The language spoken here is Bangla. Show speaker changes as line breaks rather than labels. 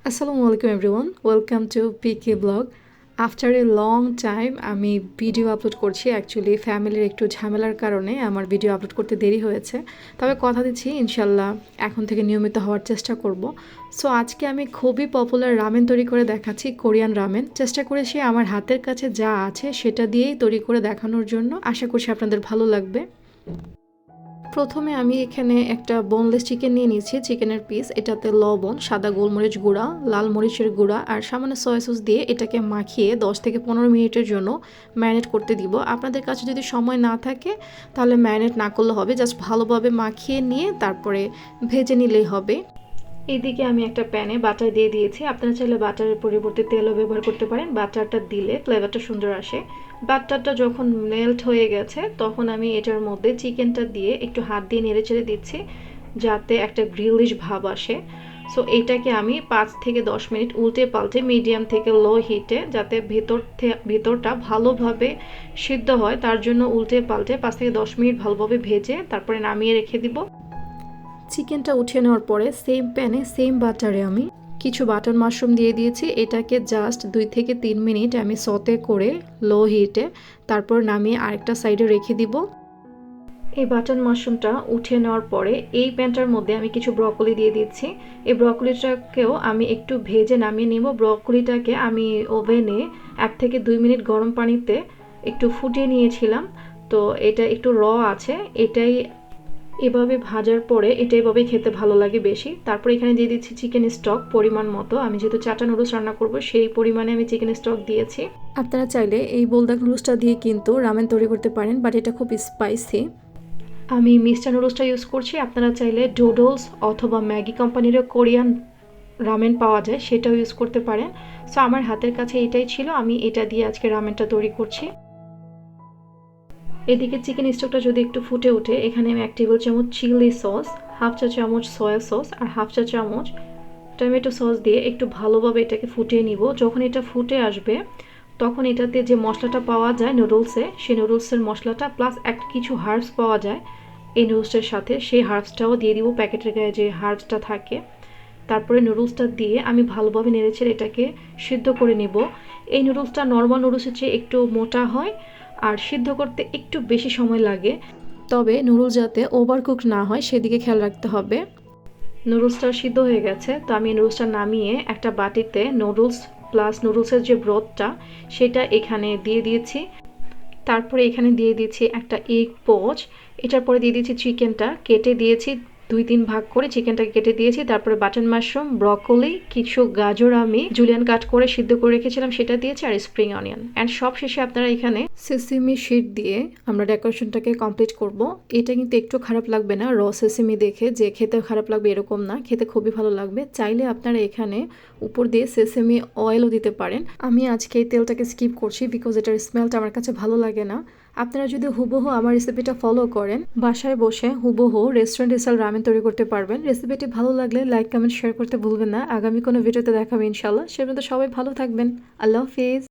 আসসালামু আলাইকুম everyone, welcome to PK blog. After a long time আমি ভিডিও আপলোড করছি। অ্যাকচুয়ালি ফ্যামিলির একটু ঝামেলার কারণে আমার ভিডিও আপলোড করতে দেরি হয়েছে, তবে কথা দিচ্ছি ইনশাল্লাহ এখন থেকে নিয়মিত হওয়ার চেষ্টা করব। সো আজকে আমি খুবই পপুলার রামেন তৈরি করে দেখাচ্ছি, কোরিয়ান রামেন। চেষ্টা করেছি আমার হাতের কাছে যা আছে সেটা দিয়েই তৈরি করে দেখানোর জন্য। আশা করছি আপনাদের ভালো লাগবে। প্রথমে আমি এখানে একটা বোনলেস চিকেন নিয়ে নিয়েছি, চিকেনের পিস। এটাতে লবণ, সাদা গোলমরিচ গুঁড়া, লাল মরিচের গুঁড়া আর সামান্য সয়া সস দিয়ে এটাকে মাখিয়ে 10 থেকে 15 মিনিটের জন্য ম্যারিনেট করতে দিব। আপনাদের কাছে যদি সময় না থাকে তাহলে ম্যারিনেট না করলে হবে, জাস্ট ভালোভাবে মাখিয়ে নিয়ে তারপরে ভেজে নিলেই হবে। এইদিকে আমি একটা প্যানে বাটার দিয়ে দিয়েছি। আপনারা চাইলে বাটারের পরিবর্তে তেলও ব্যবহার করতে পারেন। বাটারটা দিলে ফ্লেভারটা সুন্দর আসে। বাটারটা যখন মেল্ট হয়ে গেছে তখন আমি এটার মধ্যে চিকেনটা দিয়ে একটু হাত দিয়ে নেড়ে চেড়ে দিচ্ছি যাতে একটা গ্রিলিশ ভাব আসে। সো এটাকে আমি 5 থেকে 10 মিনিট উল্টে পাল্টে মিডিয়াম থেকে লো হিটে, যাতে ভেতরটা ভালোভাবে সিদ্ধ হয় তার জন্য উল্টে পাল্টে 5 থেকে 10 মিনিট ভালোভাবে ভেজে তারপরে নামিয়ে রেখে দিব। চিকেনটা উঠিয়ে নেওয়ার পরে সেম প্যানে সেম বাটারে আমি কিছু বাটন মাশরুম দিয়ে দিয়েছি। এটাকে জাস্ট 2 থেকে 3 মিনিট আমি সতে করে লো হিটে তারপর নামিয়ে আরেকটা সাইডে রেখে দিব। এই বাটন মাশরুমটা উঠিয়ে নেওয়ার পরে এই প্যানটার মধ্যে আমি কিছু ব্রকলি দিয়ে দিচ্ছি। এই ব্রকলিটাকেও আমি একটু ভেজে নামিয়ে নিব। ব্রকলিটাকে আমি ওভেনে 1 থেকে 2 মিনিট গরম পানিতে একটু ফুটিয়ে নিয়েছিলাম, তো এটা একটু র আছে। এটাই এভাবে ভাজার পরে এটা এভাবে খেতে ভালো লাগে বেশি। তারপর এখানে দিয়ে দিচ্ছি চিকেন স্টক পরিমাণ মতো। আমি যেহেতু চাটা নুডলস রান্না করব সেই পরিমাণে আমি চিকেন স্টক দিয়েছি। আপনারা চাইলে এই বোলদাক নুডলসটা দিয়ে কিন্তু রামেন তৈরি করতে পারেন, বাট এটা খুব স্পাইসি। আমি মিস্টার নুডলসটা ইউজ করছি। আপনারা চাইলে ডুডলস অথবা ম্যাগি কোম্পানিরও কোরিয়ান রামেন পাওয়া যায়, সেটাও ইউজ করতে পারেন। সো আমার হাতের কাছে এটাই ছিল, আমি এটা দিয়ে আজকে রামেনটা তৈরি করছি। এদিকে চিকেন স্টকটা যদি একটু ফুটে ওঠে এখানে আমি 1 টেবিল চামচ চিলি সস, হাফ চা চামচ সয়া সস আর হাফ চা চামচ টমেটো সস দিয়ে একটু ভালোভাবে এটাকে ফুটিয়ে নিব। যখন এটা ফুটে আসবে তখন এটাতে যে মশলাটা পাওয়া যায় নুডলসে, সেই নুডলসের মশলাটা প্লাস কিছু হার্বস পাওয়া যায় এই নুডলসের সাথে, সেই হার্বসটাও দিয়ে দিব, প্যাকেটের গায়ে যে হার্বসটা থাকে। তারপরে নুডলসটা দিয়ে আমি ভালোভাবে নেড়েচেড়ে এটাকে সিদ্ধ করে নিব। এই নুডলসটা নর্মাল নুডলসের চেয়ে একটু মোটা হয় আর সিদ্ধ করতে একটু বেশি সময় লাগে, তবে নুডলস যাতে ওভারকুক না হয় সেদিকে খেয়াল রাখতে হবে। নুডলসটা সিদ্ধ হয়ে গেছে, তো আমি নুডলসটা নামিয়ে একটা বাটিতে নুডলস প্লাস নুডলসের যে ব্রথটা সেটা এখানে দিয়ে দিয়েছি। তারপরে এখানে দিয়ে দিয়েছি একটা এগ পোচ। এটার পরে দিয়ে দিয়েছি চিকেনটা কেটে দিয়েছি 2-3 ভাগ করে, চিকেনটাকে কেটে দিয়েছি। তারপরে বাটন মাশরুম, ব্রকলি, কিছু গাজর আমি জুলিয়ান কাট করে সিদ্ধ করে রেখেছিলাম সেটা দিয়েছি, আর স্প্রিং অনিয়ন। অ্যান্ড সব শেষে আপনারা এখানে সেসিমি শিট দিয়ে আমরা ডেকোরেশনটাকে কমপ্লিট করব। এটা কিন্তু একটু খারাপ লাগবে না, র সেসিমি দেখে যে খেতে খারাপ লাগবে এরকম না, খেতে খুবই ভালো লাগবে। চাইলে আপনারা এখানে উপর দিয়ে সেসেমি অয়েলও দিতে পারেন। আমি আজকে এই তেলটাকে স্কিপ করছি বিকজ এটার স্মেলটা আমার কাছে ভালো লাগে না। আপনারা যদি হুবহু আমার রেসিপিটা ফলো করেন বাসায় বসে হুবহু রেস্টুরেন্ট স্টাইল রামেন তৈরি করতে পারবেন। রেসিপিটি ভালো লাগলে লাইক কমেন্ট শেয়ার করতে ভুলবেন না। আগামী কোনো ভিডিওতে দেখাবে ইনশাল্লাহ। সে পর্যন্ত সবাই ভালো থাকবেন। আল্লাহ হাফিজ।